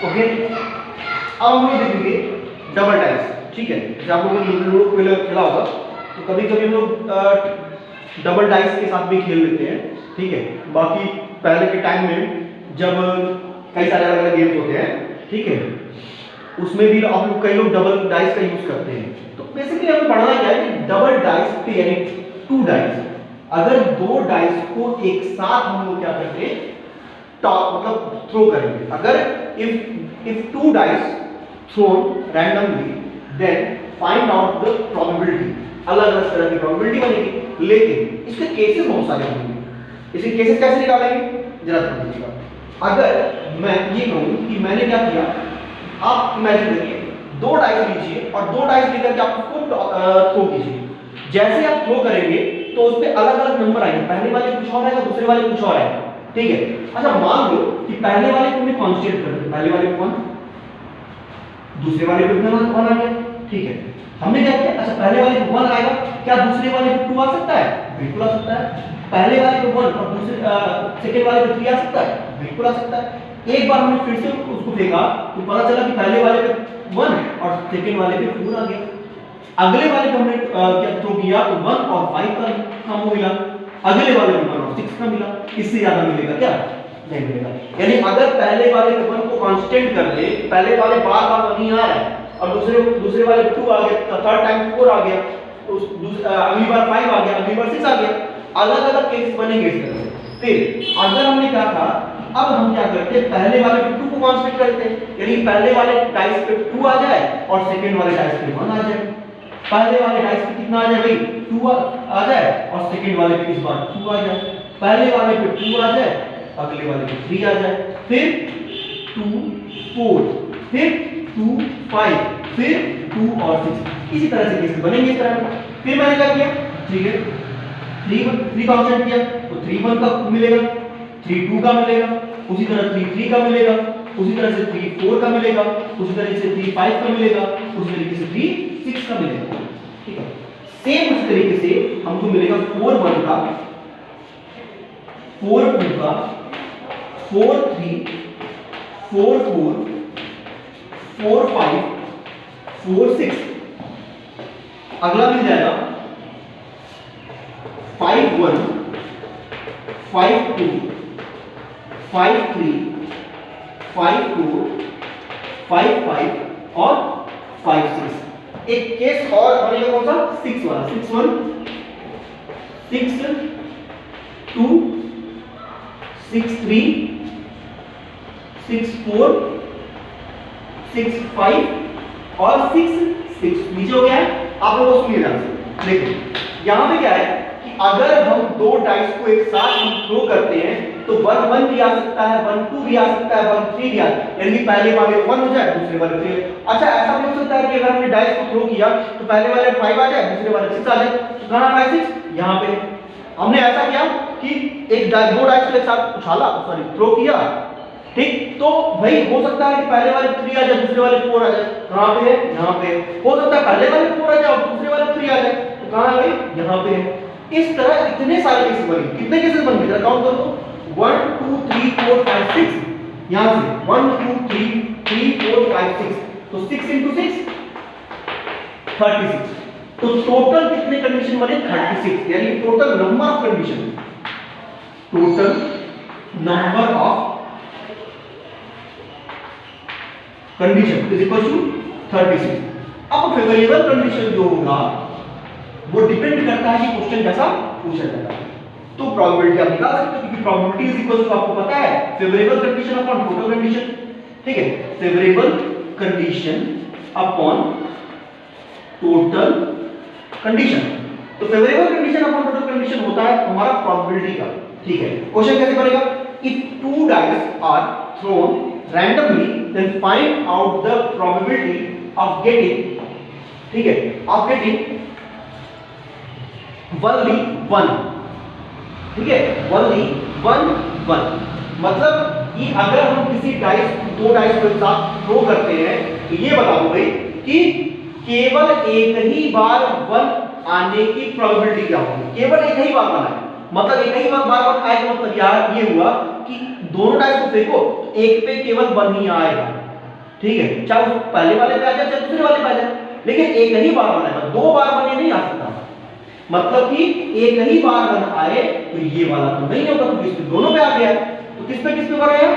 Okay, अब हम लोग देखेंगे डबल डाइस। ठीक है, जैसे आप लोगों ने लूडो खेला होगा तो कभी कभी हम लोग डबल डाइस के साथ भी खेल लेते हैं। ठीक है, बाकी पहले के टाइम में जब कई सारे अलग अलग गेम्स होते हैं, ठीक है, उसमें भी आप लोग कई लोग डबल डाइस का यूज करते हैं। तो बेसिकली हमें पढ़ना क्या है कि डबल डाइस पे यानी 2 डाइस, अगर 2 डाइस को एक साथ हम लोग क्या करते हैं, टॉप मतलब थ्रो करेंगे। अगर if 2 dice thrown randomly then find out the probability, अलग अलग तरह की प्रोबेबिलिटी बनेगी, लेकिन इसके केसेस बहुत सारे होंगे। इसके केसेस कैसे निकालेंगे जरा समझिएगा। अगर मैं ये कहूं कि मैंने क्या किया, आप इमेजिन करिए 2 डाइस लीजिए और 2 डाइस लेकर के आप उसको थ्रो कीजिए। जैसे आप थ्रो करेंगे तो उस पे अलग अलग नंबर आएंगे, पहले वाले कुछ और आएगा, दूसरे वाले कुछ और आएगा। ठीक है, अच्छा मान लो कि पहले वाले को मैं कांस्टेंट कर दूं, पहले वाले को 1, दूसरे वाले को 1 आ गया। ठीक है, हमने क्या किया, अच्छा पहले वाले को 1 आएगा, क्या दूसरे वाले को 2 आ सकता है? बिल्कुल आ सकता है। पहले वाले को 1 और दूसरे सेकंड वाले को 3 आ सकता है? बिल्कुल आ सकता है। एक बार हमने फिर से उसको देखा तो पता चला कि पहले वाले पे 1 और सेकंड वाले पे 4 आ गया। अगले वाले को हमने क्या थ्रो किया तो 1 और 5 का हम मिला, अगले वाले को 1 और 6 का मिला। इससे ज्यादा मिलेगा क्या? नहीं मिलेगा। यानी अगर पहले वाले के 1 को कांस्टेंट कर ले, पहले वाले बार बार 1 ही आ रहा है और दूसरे वाले 2 आ गया, थर्ड टाइम 4 आ गया, तो अगली बार 5 आ गया, अगली बार 6 आ गया, अलग अलग केसेस बनेंगे इस तरह से। फिर अगर हमने क्या था, अब हम क्या करते हैं, पहले वाले पे 2 को कांस्टेंट करते हैं, यानी पहले वाले डाइस पे 2 आ जाए और सेकंड वाले डाइस पे 1 आ जाए। पहले वाले डाइस पे कितना आ जाए भाई, 2 आ जाए और सेकंड वाले पे इस बार 2 आ जाए। पहले वाले पे 2 आ जाए, अगले वाले पे 3 आ जाए, फिर 2 4, फिर 2 5, फिर 2 और 6, इसी तरह से केसेस बनेंगे इस तरह। फिर मैंने क्या किया, ठीक है, 3 कांस्टेंट किया तो 3 1 का मिलेगा, 3 2 का मिलेगा, उसी तरह 3 3 का मिलेगा, उसी तरह से 3 4 का मिलेगा, उसी तरह से 3 5 का मिलेगा, उसी तरीके से 3 6 का मिलेगा। ठीक है, सेम उसी तरीके से हमको मिलेगा 4 1 का, 4 2 का, 4 3, 4 4, 4 5, 4 6। अगला मिल जाएगा 5 1, 5 2, 5 3, 5 4, 5 5 और 5 6। एक केस और बनेगा कौन सा, 6 वाला, 6 1, 6 2, 6 3, 6 4, 6 5 और 6 6। नीचे हो गया है, आप लोगों को सुनिए ध्यान से। देखो यहां पे क्या है कि अगर हम 2 डाइस को एक साथ हम थ्रो करते हैं तो 1 1 भी आ सकता है, 1 2 भी आ सकता है, 1 3 भी आ सकता है, यानी पहले वाले 1 हो जाए, दूसरे वाले 3। अच्छा ऐसा भी हो सकता है कि अगर हमने डाइस को थ्रो किया तो पहले वाले 5 आ जाए, दूसरे वाले 6 आ जाए, तो कहां 5 6 यहां पे। हमने ऐसा किया कि दो डाइस को एक साथ उछाला, सॉरी थ्रो किया, ठीक, तो भाई हो सकता है कि पहले वाले 3 आ जाए, दूसरे वाले 4 आ जाए, कहां पे है, यहां पे। हो सकता है पहले वाले 4 आ जाए और दूसरे वाले 3 आ जाए, तो कहां है भाई, यहां पे है। इस तरह इतने सारे केसेस बनेंगे। कितने केसेस बनेंगे जरा काउंट करो, 1 2 3 4 5 6, यहां से 1 2 3 3 4 5 6, तो 6 into 6 36। तो टोटल कितने कंडीशन बने, 36, यानी total number of condition, total number of condition is equal to 36। अब फेवरेबल कंडीशन जो होगा वो डिपेंड करता है कि क्वेश्चन कैसा पूछा जाता है। तो प्रोबेबिलिटी आप निकाल सकते हो, क्योंकि प्रोबेबिलिटी इज इक्वल टू आपको पता है favourable condition upon total condition. ठीक है, favourable condition upon total condition. तो favourable condition upon total condition होता है हमारा प्रोबेबिलिटी का। ठीक है, क्वेश्चन कैसे बनेगा, if 2 dice are thrown randomly then find out the probability of getting, ठीक है, of getting only 1, ठीक है, only 1 1। मतलब कि अगर हम किसी डाइस 2 डाइस को एक साथ थ्रो करते हैं तो ये बता दो भाई कि केवल एक ही बार 1 आने की प्रोबेबिलिटी क्या होगी, केवल एक ही बार आना है, मतलब एक ही बार आएगा, मतलब यार ये हुआ कि दोनों डाइस को फेंको तो एक पे केवल 1 ही आएगा, ठीक है, चाहे वो पहले वाले पे आ जाए चाहे दूसरे वाले पे आ जाए, लेकिन एक ही बार वन आएगा, दो बार वन ये नहीं आ सकता। मतलब कि एक ही बार वन आए तो ये वाला तो नहीं होगा, तो इसमें दोनों पे आ गया, तो किस पे करेगा,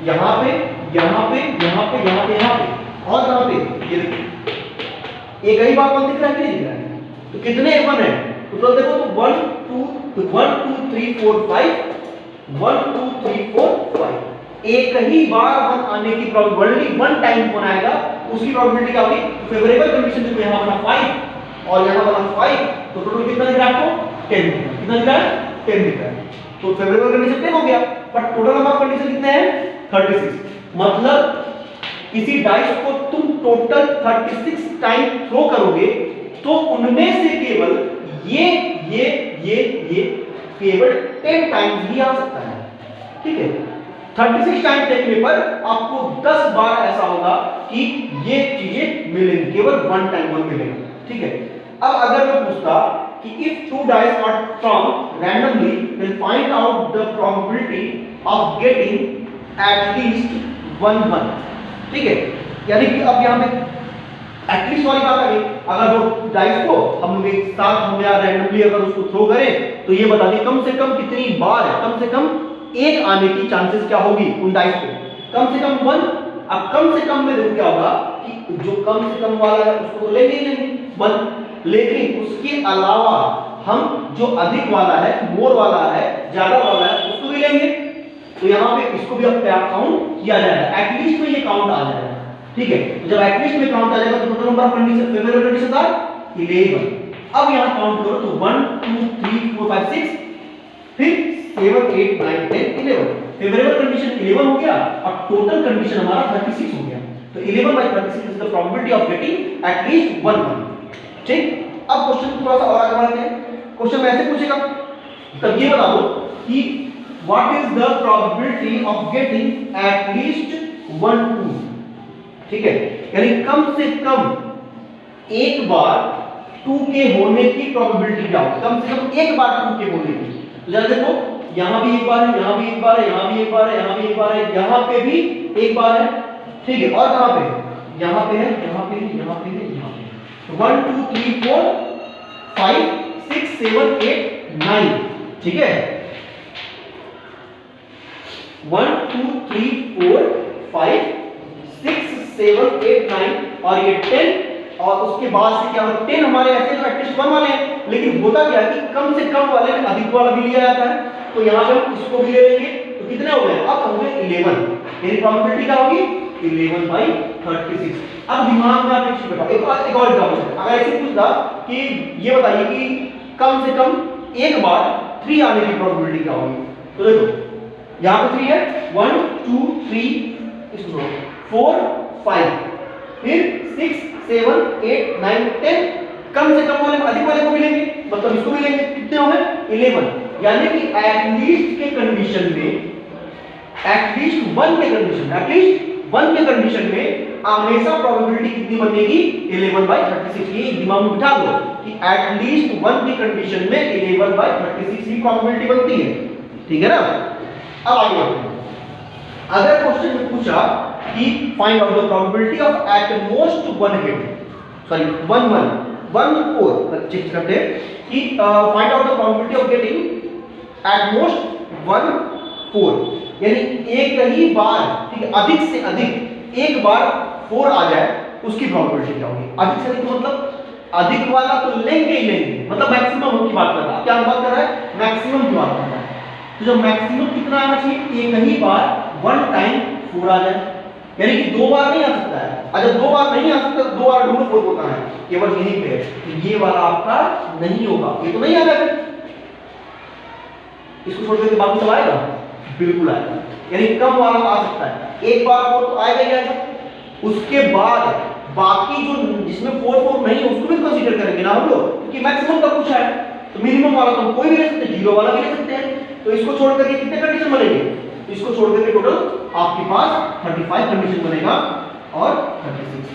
यहाँ पे यहाँ पे यहाँ पे यहाँ पे यहाँ पे और कहाँ पे, ये देखो एक ही बार वन दिख रहा है कि नहीं दिख रहा है, तो कितने वन है, तो देखो तो 1 2 3 4 5 1 2 3 4 5, एक ही बार वन आने की प्रोबेबिलिटी, वन टाइम वन आएगा उसकी प्रोबेबिलिटी क्या होगी, फेवरेबल कंडीशन में यहाँ बना 5 और यहाँ बना 5, तो टोटल कितना दिख रहा है आपको, 10, कितना दिख रहा है, 10 दिख रहा है, तो फेवरेबल कंडीशन 10 हो गया, but total number of condition कितने हैं, 36। मतलब किसी डाइस को तुम टोटल 36 टाइम थ्रो करोगे तो उनमें से केवल ये केवल 10 टाइम्स ही आ सकता है, ठीक है। 36 टाइम फेंकने पर आपको 10 बार ऐसा होगा कि ये चीजें मिलेंगी, केवल वन टाइम वन मिलेगा, ठीक है। अब अगर मैं पूछता कि if two dice are thrown randomly then find out the probability of getting at least one, ठीक है। यानी कि अब यहाँ पे एटलीस्ट वाली बात आ गई, अगर वो डाइस को हम लोग एक साथ हम या रैंडमली अगर उसको थ्रो करें तो ये बता दें कम से कम कितनी बार है, कम से कम एक आने की चांसेस क्या होगी उन डाइस को, कम से कम 1। अब कम से कम में देखो क्या होगा कि जो कम से कम वाला है उसको तो लेंगे ही लेंगे 1, लेकिन उसके अलावा हम जो अधिक वाला है, मोर वाला है, ज्यादा वाला है उसको भी लेंगे, तो यहाँ पे इसको भी अब काउंट किया जाएगा, एटलीस्ट में ये काउंट आ जाएगा, ठीक है। जब एटलीस्ट में काउंट आ जाएगा तो total number of condition, favourable condition था 11। अब यहां काउंट करो तो 1 2 3 4 5 6 फिर 7 8 9 10 11, फेवरेबल कंडीशन 11 हो गया और टोटल कंडीशन हमारा 36 हो गया, तो 11/36 is the probability of getting at least 1, ठीक। अब क्वेश्चन थोड़ा सा और आगे बढ़ते हैं, क्वेश्चन ऐसे पूछेगा, तब ये बता दो कि what is the probability of getting at least 1 2, ठीक है। यानी कम से कम एक बार 2 के होने की प्रोबेबिलिटी क्या होगी, कम से कम एक बार 2 के होने की, तो जरा देखो यहां भी एक बार है, यहां भी एक बार है, यहां भी एक बार है, यहां भी एक बार है, यहां पे भी एक बार है, ठीक है। और कहां पे, यहां पे है, यहां पे है, यहां पे है, यहां पे, तो 1 2 3 4 5 6 7 8 9, ठीक है। 1 2 3 4 5 6 7 8 9 और ये 10, और उसके बाद से क्या होगा 10 हमारे ऐसे तो एटलीस्ट 1 वाले हैं, लेकिन होता क्या है कि कम से कम वाले में अधिक वाला भी लिया जाता है, तो यहाँ पे हम इसको भी ले लेंगे, तो कितने हो गए, अब हो गए 11, मेरी प्रोबेबिलिटी क्या होगी 11/36। अब दिमाग में आप एक चीज बताओ, एक और एग्जांपल, अगर ऐसे पूछता कि ये बताइए कि कम से कम एक बार 3 आने की प्रोबेबिलिटी क्या होगी, तो देखो यहाँ पे 3 है, 1 2 3 इसको 4 5 फिर 6 7 8 9 10, कम से कम वाले अधिक वाले को भी लेंगे, मतलब इसको भी लेंगे, कितने हो गए 11, यानी कि एटलीस्ट के कंडीशन में, एटलीस्ट 1 के कंडीशन, एटलीस्ट 1 के कंडीशन में हमेशा प्रोबेबिलिटी कितनी बनेगी 11/36। ये दिमाग में बिठा लो कि एटलीस्ट 1 की कंडीशन में 11/36 की प्रोबेबिलिटी बनती है, ठीक है ना। अब आगे बढ़ते हैं, अगर क्वेश्चन में पूछा कि find out the probability of at most 1 hit, sorry 1 1 1 4, check करते हैं कि find out the probability of getting at most 1 4, यानी एक ही बार, ठीक है, अधिक से अधिक एक बार 4 आ जाए उसकी प्रोबेबिलिटी क्या होगी। अधिक से अधिक मतलब अधिक वाला तो लेंगे ही लेंगे, मतलब मैक्सिमम की बात कर रहा है, क्या बात कर रहा है, मैक्सिमम की बात कर रहा है, तो जब मैक्सिमम कितना आना चाहिए, एक ही बार 1 टाइम 4 आ जाए, यानी कि 2 बार नहीं आ सकता है, अगर 2 बार नहीं आ सकता 2 बार ढूंढो 4 होता है, केवल यहीं पे, तो ये वाला आपका नहीं होगा, ये तो नहीं आएगा, इसको छोड़ के बाकी सब आएगा, बिल्कुल आएगा, यानी कम वाला आ सकता है, एक बार 4 तो आएगा ही आएगा, उसके बाद बाकी जो जिसमें 4 4 नहीं है उसको भी कंसीडर करेंगे ना हम लोग, क्योंकि मैक्सिमम का कुछ है, तो मिनिमम वाला तो कोई भी ले सकते हैं, जीरो वाला भी ले सकते हैं, तो इसको छोड़ करके कितने कंडीशन बनेंगे, इसको छोड़ करके टोटल आपके पास 35 कंडीशन बनेगा और 36।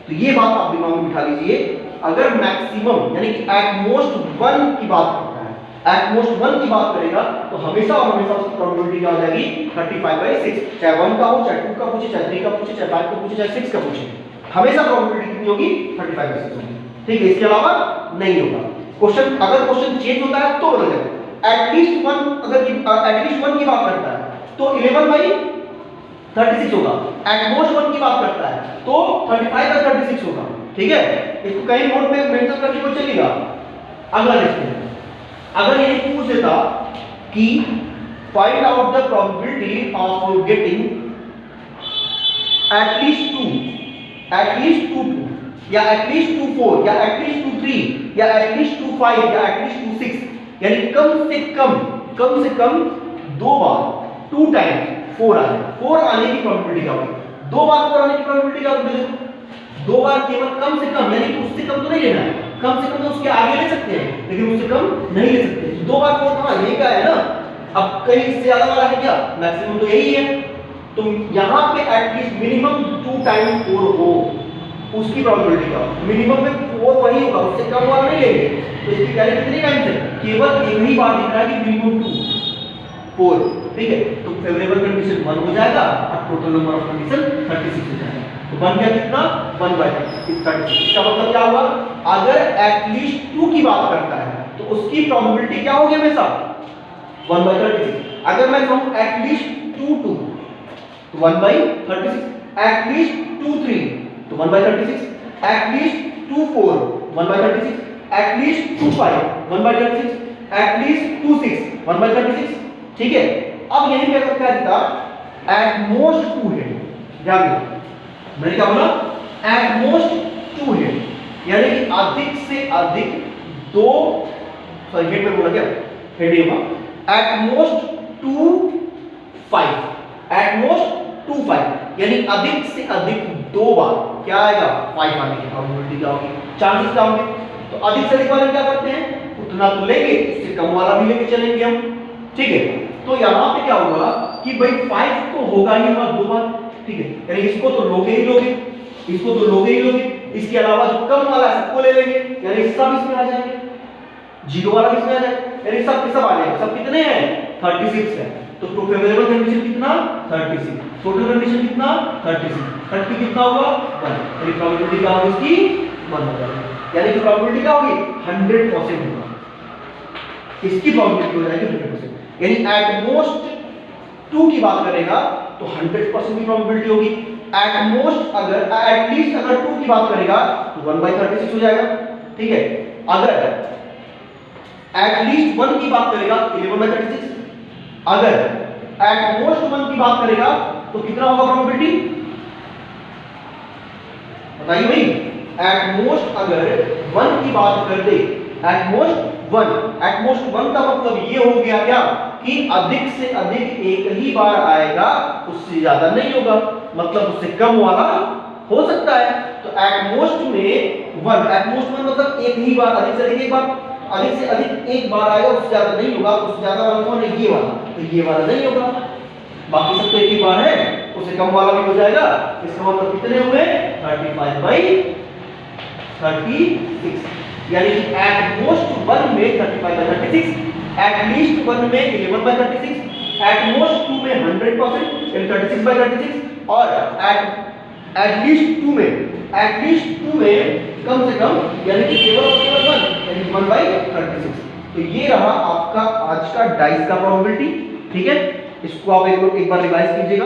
तो ये बात आप दिमाग में बिठा लीजिए, अगर मैक्सिमम यानी कि एट मोस्ट 1 की बात करता है, एट मोस्ट 1 की बात करेगा तो हमेशा और हमेशा उसकी प्रोबेबिलिटी क्या हो जाएगी 35/6, चाहे 1 का हो, चाहे 2 का पूछे, चाहे 3 का पूछे, चाहे 5 का पूछे, चाहे 6 का पूछे, हमेशा प्रोबेबिलिटी कितनी होगी 35/6 होगी। ठीक है, इसके अलावा नहीं होगा। क्वेश्चन अगर क्वेश्चन चेंज होता है तो बदल जाएगा। एटलीस्ट 1 अगर एटलीस्ट 1 की बात करता है तो 11/36 होगा। एट मोस्ट 1 की बात करता है तो 35/36 होगा। ठीक है, इसको कहीं नोट में मेंशन करके कोई चलेगा। अगला देखते हैं, अगर ये पूछ देता कि find out the probability of getting at least 2 या एटलीस्ट 2 4 या एटलीस्ट 2 3 या एटलीस्ट 2 5 या एटलीस्ट 2 6, यानी कम से कम 2 बार 2 टाइम्स 4 आए। 4 आने की प्रोबेबिलिटी क्या होगी? 2 बार 4 आने की प्रोबेबिलिटी क्या होगी? 2 बार केवल कम से कम, यानी कि उससे कम तो नहीं लेना है, कम से कम तो उसके आगे ले सकते हैं लेकिन उससे कम नहीं ले सकते। 2 बार 4 कहां? यही का है ना। अब कहीं इससे ज्यादा वाला है क्या? मैक्सिमम तो यही है। तो यहां पे एटलीस्ट मिनिमम 2 टाइम्स 4 हो, उसकी प्रोबेबिलिटी क्या होगी? मिनिमम में 4 वही होगा, उससे कम वाला नहीं लेंगे। तो इसकी वैल्यू कितनी टाइम्स है? केवल एक ही बार दिख रहा है कि मिनिमम 2 4। ठीक है, तो फेवरेबल कंडीशन 1 हो जाएगा और टोटल नंबर ऑफ कंडीशन 36 हो जाएगा। तो बन गया कितना? 1/36। इसका मतलब क्या हुआ? अगर एटलीस्ट 2 की बात करता है तो उसकी प्रोबेबिलिटी क्या होगी? हमेशा 1/36। अगर मैं कहूं एटलीस्ट 2 2 तो 1/36, एटलीस्ट 2 3 तो 1/36, एटलीस्ट 2 4 1/36, एटलीस्ट 2 5 1/36, एटलीस्ट 2 6 1/36। ठीक है, अब यही पे अगर क्या दिखा एट मोस्ट 2 है, ध्यान दो मैंने क्या बोला? एट मोस्ट 2 है, यानी कि अधिक से अधिक 2, सॉरी हेड में बोला क्या? हेड ही होगा। एट मोस्ट 2 5, एट मोस्ट 2 5, यानी अधिक से अधिक 2 बार क्या आएगा? 5 आने की प्रोबेबिलिटी क्या होगी? चांसेस क्या होंगे? तो अधिक से अधिक वाले क्या करते हैं? उतना तो लेंगे, उससे कम वाला भी लेके चलेंगे हम। ठीक है, तो यहां पे क्या होगा कि भाई 5 तो होगा ही होगा 2 बार। ठीक है, यानी इसको तो लोगे ही लोगे, इसको तो लोगे ही लोगे, इसके अलावा जो कम वाला है सबको ले लेंगे, यानी सब इसमें आ जाएंगे, 0 वाला भी इसमें आ जाएगा, यानी सब के सब आ जाएंगे। सब कितने हैं? 36 है। तो फेवरेबल कंडीशन कितना? 36। टोटल कंडीशन कितना? 36। 30 कितना होगा? 1। यानी प्रोबेबिलिटी क्या होगी इसकी? 1 हो जाएगी। यानी कि प्रोबेबिलिटी क्या होगी? 100% होगा। इसकी प्रोबेबिलिटी हो जाएगी 100%। यानी एट मोस्ट 2 की बात करेगा तो 100% की प्रोबेबिलिटी होगी। एट मोस्ट अगर एटलीस्ट अगर 2 की बात करेगा तो 1/36 हो जाएगा। ठीक है, अगर एटलीस्ट 1 की बात करेगा तो 11/36, अगर एट मोस्ट 1 की बात करेगा तो कितना होगा प्रोबेबिलिटी? बताइए भाई। एट मोस्ट अगर 1 की बात कर दे, एट मोस्ट 1 का मतलब ये हो गया क्या कि अधिक से अधिक एक ही बार आएगा, उससे ज्यादा नहीं होगा, मतलब उससे कम वाला हो सकता है। तो एट मोस्ट में 1, एट मोस्ट 1 मतलब एक ही बार, अधिक से अधिक एक बार, अधिक से अधिक एक बार आएगा, उससे ज्यादा नहीं होगा। उससे ज्यादा वाला कौन है? ये वाला, तो ये वाला नहीं होगा। बाकी सब तो एक ही बार है, उससे कम वाला भी हो जाएगा। इसका मतलब कितने हुए? 35/36, यानी कि एट मोस्ट 1 में 35/36, एट लीस्ट 1 में 11/36, एट मोस्ट 2 में 100% यानी 36/36 और एट लीस्ट 2 में कम से कम यानी कि केवल और केवल 1 यानी 1/36। तो ये रहा आपका आज का डाइस का प्रोबेबिलिटी। ठीक है, इसको आप एक बार रिवाइज कीजिएगा।